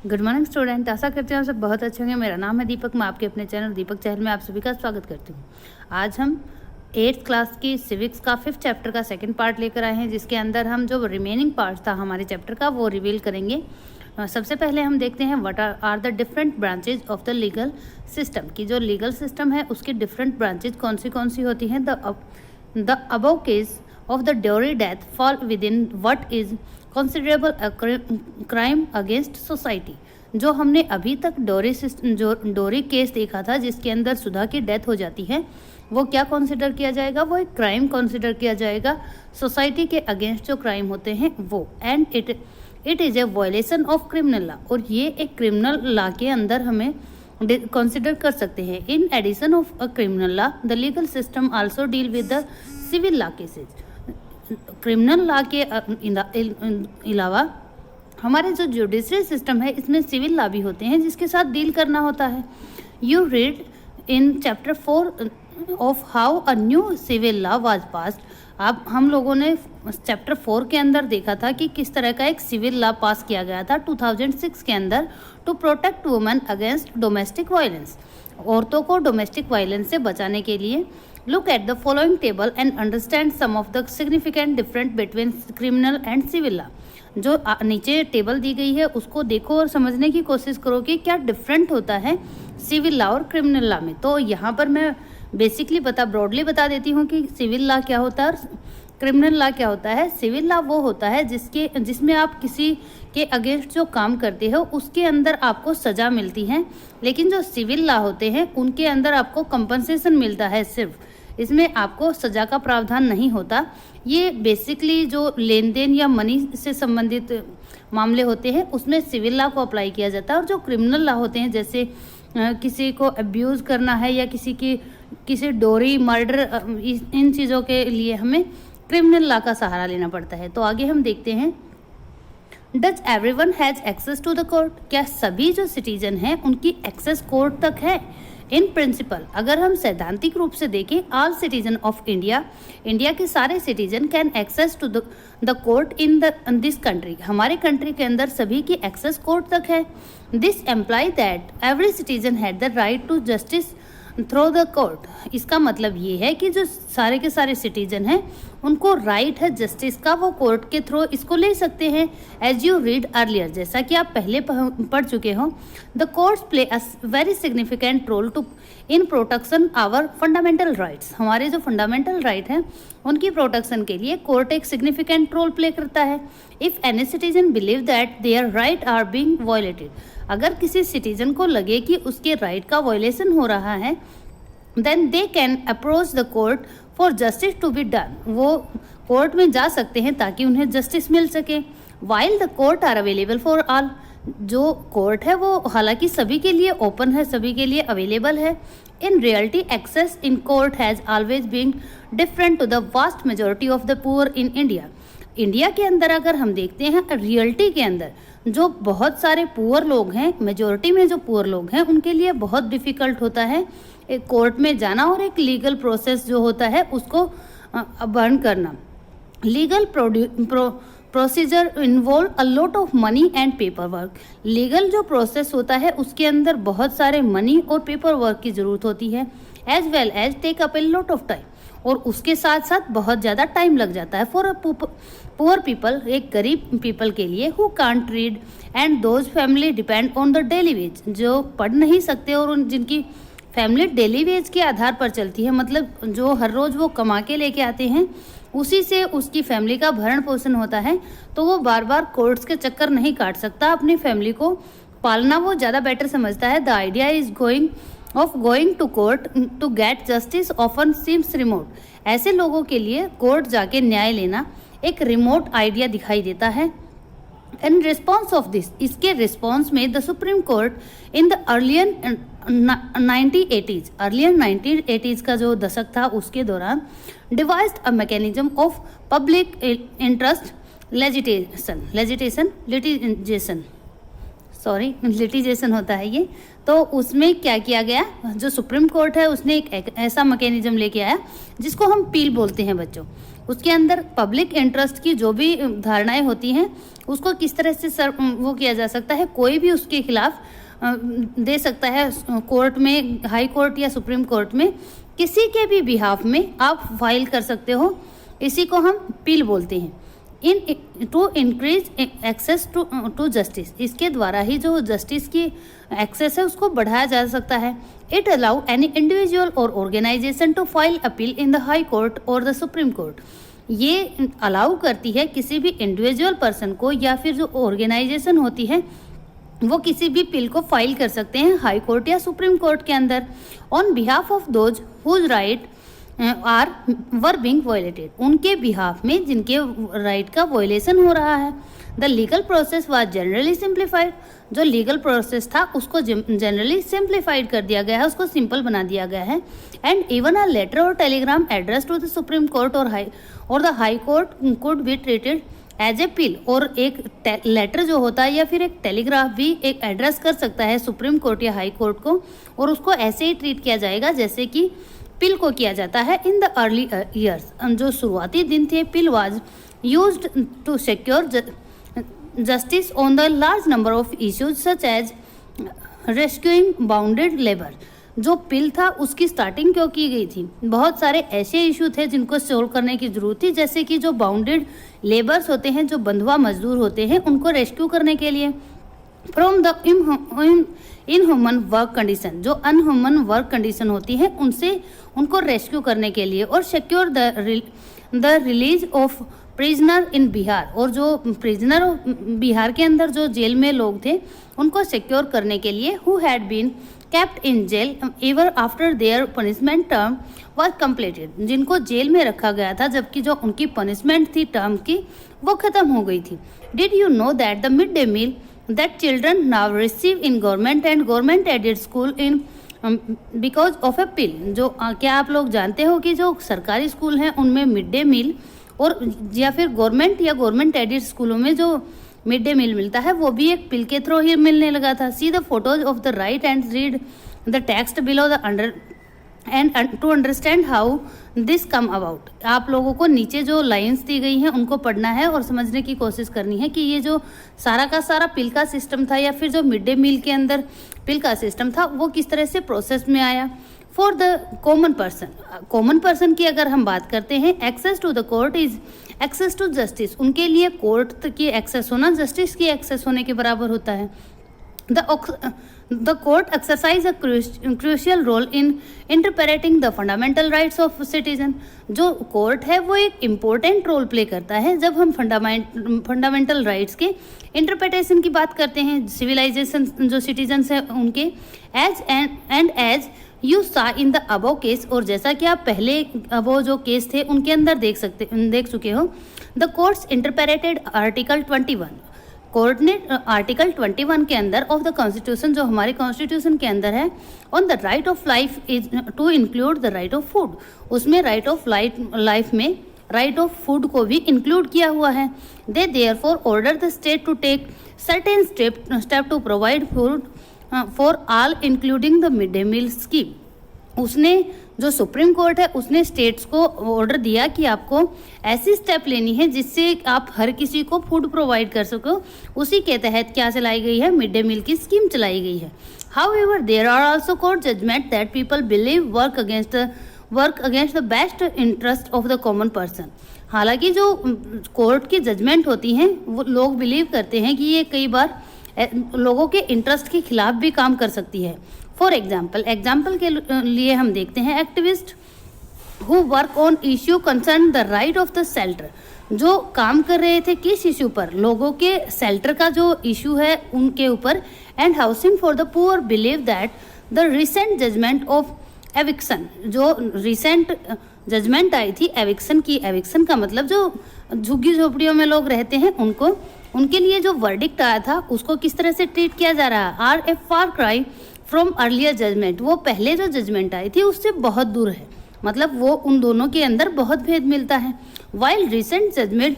Good morning student, आशा करती हूँ आप सब बहुत अच्छे होंगे। मेरा नाम है दीपक, मैं आपके अपने चैनल दीपक चहल में आप सभी का स्वागत करती हूँ। आज हम 8th क्लास की सिविक्स का 5th चैप्टर का सेकंड पार्ट लेकर आए हैं, जिसके अंदर हम जो रिमेनिंग पार्ट था हमारे चैप्टर का वो रिवील करेंगे। सबसे पहले हम देखते हैं what are the different branches of the legal system, की जो लीगल सिस्टम है उसकी डिफरेंट ब्रांचेज कौन सी होती हैं। The above case of the dowry death fall within what is considerable a crime against society। जो हमने अभी तक डोरी केस देखा था जिसके अंदर सुधा की डेथ हो जाती है, वो क्या कंसिडर किया जाएगा, वो एक क्राइम कंसिडर किया जाएगा सोसाइटी के अगेंस्ट जो क्राइम होते हैं वो। And it is a violation of criminal law, और ये एक क्रिमिनल लॉ के अंदर हमें कंसिडर कर सकते हैं। In addition of a criminal law the legal system also deal with the civil law cases. Criminal law के अलावा हमारे जो जुडिशरी सिस्टम है इसमें सिविल लॉ भी होते हैं जिसके साथ डील करना होता है। You read in chapter 4 of how a new civil law was passed. अब हम लोगों ने चैप्टर 4 के अंदर देखा था कि किस तरह का एक सिविल लॉ पास किया गया था 2006 के अंदर to protect women against domestic violence. औरतों को डोमेस्टिक वायलेंस से बचाने के लिए Look at the following table and understand some of the significant difference between criminal and civil law। जो नीचे टेबल दी गई है उसको देखो और समझने की कोशिश करो कि क्या डिफरेंट होता है सिविल लॉ और क्रिमिनल लॉ में। तो यहाँ पर मैं बेसिकली ब्रॉडली बता देती हूँ कि सिविल लॉ क्या होता है और क्रिमिनल लॉ क्या होता है। सिविल लॉ वो होता है जिसमें आप किसी के अगेंस्ट जो काम करते हो उसके अंदर आपको सज़ा मिलती है, लेकिन जो सिविल लॉ होते हैं उनके अंदर आपको कंपनसेशन मिलता है सिर्फ, इसमें आपको सज़ा का प्रावधान नहीं होता। ये बेसिकली जो लेन देन या मनी से संबंधित मामले होते हैं उसमें सिविल लॉ को अप्लाई किया जाता है, और जो क्रिमिनल लॉ होते हैं जैसे किसी को अब्यूज़ करना है या किसी डोरी मर्डर, इन चीज़ों के लिए हमें क्रिमिनल लॉ का सहारा लेना पड़ता है। तो आगे हम देखते हैं, does everyone has access to the court. क्या सभी जो सिटीजन हैं उनकी एक्सेस कोर्ट तक है। इन प्रिंसिपल अगर हम सैद्धांतिक रूप से देखें, ऑल सिटीजन ऑफ इंडिया के सारे citizen can access to the court in this country. हमारे कंट्री के अंदर सभी की एक्सेस कोर्ट तक है। This imply that every citizen had the right to justice through the court. इसका मतलब ये है कि जो सारे के सारे सिटीजन हैं उनको राइट है जस्टिस का, वो कोर्ट के थ्रू इसको ले सकते हैं। एज यू रीड अर्लियर, जैसा कि आप पहले पढ़ चुके हो, the courts play a very significant role to in protection our fundamental rights. हमारे जो फंडामेंटल राइट हैं उनकी प्रोटेक्शन के लिए कोर्ट एक सिग्निफिकेंट रोल प्ले करता है। If any citizen believe that their right are being violated, अगर किसी सिटीजन को लगे कि उसके राइट का वायलेशन हो रहा है, then they can approach the court for justice to be done. वो कोर्ट में जा सकते हैं ताकि उन्हें जस्टिस मिल सके। While the court are available for all, जो कोर्ट है वो हालांकि सभी के लिए ओपन है, सभी के लिए अवेलेबल है। In reality access in court has always been different to the vast majority of the poor in India. India के अंदर अगर हम देखते हैं रियलिटी के अंदर जो बहुत सारे पुअर लोग हैं, मेजोरिटी में जो पुअर लोग हैं उनके लिए बहुत डिफ़िकल्ट होता है एक कोर्ट में जाना और एक लीगल प्रोसेस जो होता है उसको बर्न करना। Legal procedure involve a lot of money and paper work. Legal जो प्रोसेस होता है उसके अंदर बहुत सारे मनी और पेपर वर्क की ज़रूरत होती है। As well as take up a lot of time, और उसके साथ साथ बहुत ज़्यादा टाइम लग जाता है। फॉर अ पुअर पीपल, एक गरीब पीपल के लिए, who can't read and those family depend on the daily veg, जो पढ़ नहीं सकते और जिनकी फैमिली डेली वेज के आधार पर चलती है, मतलब जो हर रोज़ वो कमा के लेके आते हैं उसी से उसकी फैमिली का भरण पोषण होता है, तो वो बार बार कोर्ट्स के चक्कर नहीं काट सकता। अपनी फैमिली को पालना वो ज़्यादा बेटर समझता है। The idea is going to court to get justice often seems remote. ऐसे लोगों के लिए कोर्ट जाके न्याय लेना एक रिमोट आइडिया दिखाई देता है। इन रिस्पॉन्स ऑफ दिस, इसके रिस्पॉन्स में the supreme court in the earlier 1980s का जो दशक था उसके दौरान devised a mechanism of public interest litigation होता है ये। तो उसमें क्या किया गया, जो सुप्रीम कोर्ट है उसने एक ऐसा मैकेनिज्म लेके आया जिसको हम पील बोलते हैं बच्चों। उसके अंदर पब्लिक इंटरेस्ट की जो भी धारणाएं होती हैं उसको किस तरह से वो किया जा सकता है, कोई भी उसके खिलाफ दे सकता है कोर्ट में, हाई कोर्ट या सुप्रीम कोर्ट में, किसी के भी बिहाफ में आप फाइल कर सकते हो। इसी को हम अपील बोलते हैं। To increase access to justice, इसके द्वारा ही जो जस्टिस की एक्सेस है उसको बढ़ाया जा सकता है। इट अलाउ एनी इंडिविजुअल और organization to file appeal in the high court और द सुप्रीम कोर्ट। ये अलाउ करती है किसी भी इंडिविजुअल पर्सन को या फिर जो ऑर्गेनाइजेशन होती है वो किसी भी पिल को फाइल कर सकते हैं हाई कोर्ट या सुप्रीम कोर्ट के अंदर, on behalf of those whose right are were being violated, उनके बिहाफ में जिनके राइट का वायलेशन हो रहा है। The legal process was generally simplified, जो लीगल प्रोसेस था उसको जनरली सिंप्लीफाइड कर दिया गया है, उसको सिंपल बना दिया गया है। एंड इवन अ लेटर और telegram address to the supreme court और the high court could be treated as a PIL, और एक लेटर जो होता है या फिर एक टेलीग्राफ भी एक एड्रेस कर सकता है सुप्रीम कोर्ट या हाई कोर्ट को, और उसको ऐसे ही ट्रीट किया जाएगा जैसे कि पिल को किया जाता है। इन द अर्ली ईयर्स, जो शुरुआती दिन थे, PIL was used to secure justice on the large number of issues such as rescuing bounded labour. जो पिल था उसकी स्टार्टिंग क्यों की गई थी, बहुत सारे ऐसे इशू थे जिनको सोल्व करने की जरूरत थी, जैसे कि जो बाउंडेड लेबर्स होते हैं, जो बंधुआ मजदूर होते हैं, उनको रेस्क्यू करने के लिए from the inhuman work condition, जो अनह्यूमन वर्क कंडीशन होती है उनसे उनको रेस्क्यू करने के लिए, और secure the release of prisoner इन बिहार, और जो प्रिजनर बिहार के अंदर जो जेल में लोग थे उनको सिक्योर करने के लिए, who had been kept in jail even after their punishment term was completed, जिनको जेल में रखा गया था जबकि जो उनकी पनिशमेंट थी टर्म की वो खत्म हो गई थी। Did you know that the midday meal that children now receive in government and government aided school in because of a pill, जो क्या आप लोग जानते हो कि जो सरकारी स्कूल हैं उनमें मिड डे मील और या फिर गवर्नमेंट या गवर्नमेंट एडेड स्कूलों में जो मिड डे मील मिलता है वो भी एक पिल के थ्रू ही मिलने लगा था। See the photos of the right and read the text below the under and to understand how this come about. आप लोगों को नीचे जो लाइंस दी गई हैं उनको पढ़ना है और समझने की कोशिश करनी है कि ये जो सारा का सारा पिल का सिस्टम था या फिर जो मिड डे मील के अंदर पिल का सिस्टम था वो किस तरह से प्रोसेस में आया। फॉर द कॉमन पर्सन की अगर हम बात करते हैं, access to the court is access to justice, उनके लिए कोर्ट की एक्सेस होना जस्टिस की एक्सेस होने के बराबर होता है। The court exercise a crucial role in interpreting the fundamental rights of citizen, जो कोर्ट है वो एक इम्पोर्टेंट रोल प्ले करता है जब हम फंडामेंटल राइट्स के इंटरप्रिटेशन की बात करते हैं, सिविलाइजेशन जो सिटीजन्स हैं उनके, एज यू सा इन द अबो केस, और जैसा कि आप पहले अबो जो केस थे उनके अंदर देख चुके हो। The courts interpreted article 21, court ने आर्टिकल 21 के अंदर ऑफ द कॉन्स्टिट्यूशन, जो हमारे कॉन्स्टिट्यूशन के अंदर है, on the right of life is to include the right of food, उसमें राइट ऑफ लाइफ में राइट ऑफ फूड को भी इंक्लूड किया हुआ है। They therefore order the state to take certain step to provide food for all including the mid day meal scheme. उसने जो supreme court है उसने स्टेट्स को ऑर्डर दिया कि आपको ऐसी स्टेप लेनी है जिससे आप हर किसी को फूड प्रोवाइड कर सको। उसी के तहत क्या चलाई गई है, मिड डे मील की स्कीम चलाई गई है। However there are also court judgment that people believe work against the best interest of the common person. हालांकि जो कोर्ट की जजमेंट होती हैं वो लोग बिलीव करते हैं कि ये कई बार लोगों के इंटरेस्ट के खिलाफ भी काम कर सकती है। फॉर एग्जाम्पल के लिए हम देखते हैं, activist who work on issue concern the right of the shelter, जो काम कर रहे थे किस इश्यू पर, लोगों के शेल्टर का जो इश्यू है उनके ऊपर, and housing for the poor believe that the recent judgment of eviction, जो रिसेंट जजमेंट आई थी एविक्शन की, एविक्शन का मतलब जो झुग्गी झोपड़ियों में लोग रहते हैं उनके लिए जो वर्डिक्ट आया था उसको किस तरह से ट्रीट किया जा रहा है। Are a far cry from earlier judgment, वो पहले जो जजमेंट आई थी उससे बहुत दूर है, मतलब वो उन दोनों के अंदर बहुत भेद मिलता है। While recent judgement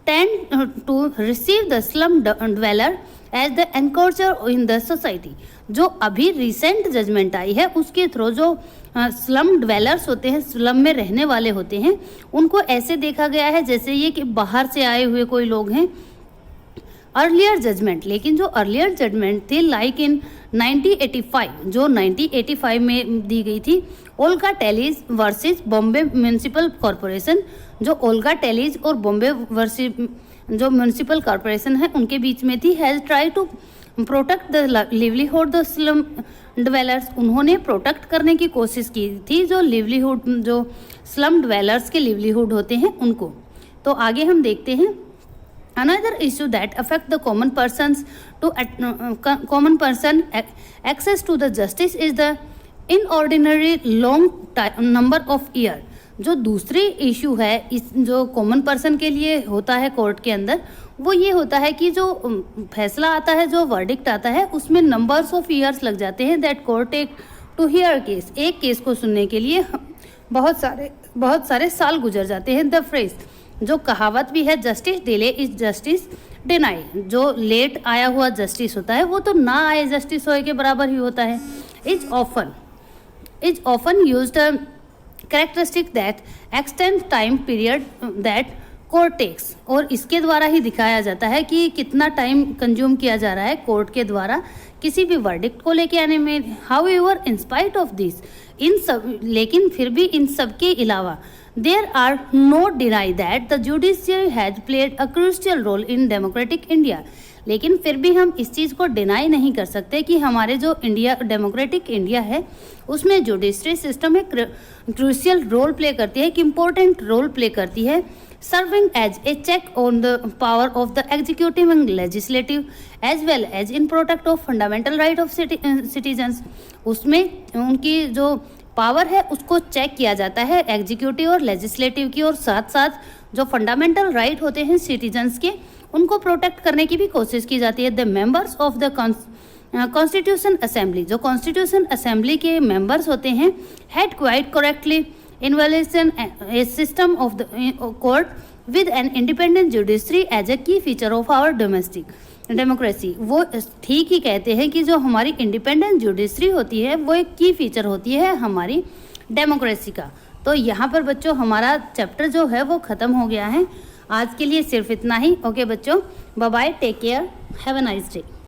tend to receive the slum dweller as the encroacher in the society. जो अभी रिसेंट जजमेंट आई है उसके थ्रू जो स्लम ड्वेलर्स होते हैं, स्लम में रहने वाले होते हैं, उनको ऐसे देखा गया है जैसे ये कि बाहर से आए हुए कोई लोग हैं। अर्लियर जजमेंट, लेकिन जो अर्लियर जजमेंट थी लाइक इन 1985, जो 1985 में दी गई थी, Olga Tellis versus Bombay municipal corporation, जो ओल्गा टेलीज और बॉम्बे वर्सेस जो म्यूनिसिपल कॉरपोरेशन है उनके बीच में थी, has try to protect the livelihood the slum dwellers. उन्होंने प्रोटेक्ट करने की कोशिश की थी जो लिवलीहुड, जो स्लम ड्वेलर्स के लिवलीहुड होते हैं उनको। तो आगे हम देखते हैं another issue that affect the common person access to the justice is the inordinary long number of year। जो दूसरी इशू है इस जो कॉमन पर्सन के लिए होता है कोर्ट के अंदर, वो ये होता है कि जो फैसला आता है, जो वर्डिक्ट आता है, उसमें नंबर्स ऑफ ईयर्स लग जाते हैं that court take to hear case. एक केस को सुनने के लिए बहुत सारे साल गुजर जाते हैं। द फ्रेज, जो कहावत भी है, justice delay is justice deny, जो लेट आया हुआ जस्टिस होता है वो तो ना आए जस्टिस होए के बराबर ही होता है। Is often used characteristic that extend time period that court takes, और इसके द्वारा ही दिखाया जाता है कि कितना टाइम कंज्यूम किया जा रहा है कोर्ट के द्वारा किसी भी वर्डिक्ट को लेके आने में। However in spite of this, इन सब, लेकिन फिर भी इन सब के अलावा, there are no deny that the judiciary has played a crucial role in democratic India। लेकिन फिर भी हम इस चीज़ को डिनाई नहीं कर सकते कि हमारे जो इंडिया, डेमोक्रेटिक इंडिया है, उसमें जुडिशरी सिस्टम एक क्रूशियल रोल प्ले करती है, एक इम्पोर्टेंट रोल प्ले करती है, serving as a check on the power of the executive and legislative as well as in protect of fundamental right of citizens. उसमें उनकी जो पावर है उसको चेक किया जाता है एग्जीक्यूटिव और लेजिस्लेटिव की, और साथ साथ जो फंडामेंटल राइट होते हैं सिटीजन्स के, उनको प्रोटेक्ट करने की भी कोशिश की जाती है। The members of the constitution assembly, जो कॉन्स्टिट्यूशन असेंबली के मेंबर्स होते हैं, had quite correctly involution a system of the court with an independent judiciary as a key feature of our domestic democracy. वो ठीक ही कहते हैं कि जो हमारी इंडिपेंडेंट जुडिशरी होती है वो एक की फीचर होती है हमारी डेमोक्रेसी का। तो यहाँ पर बच्चों हमारा चैप्टर जो है वो ख़त्म हो गया है। आज के लिए सिर्फ इतना ही। ओके बच्चों, bye bye, take care, have a nice day.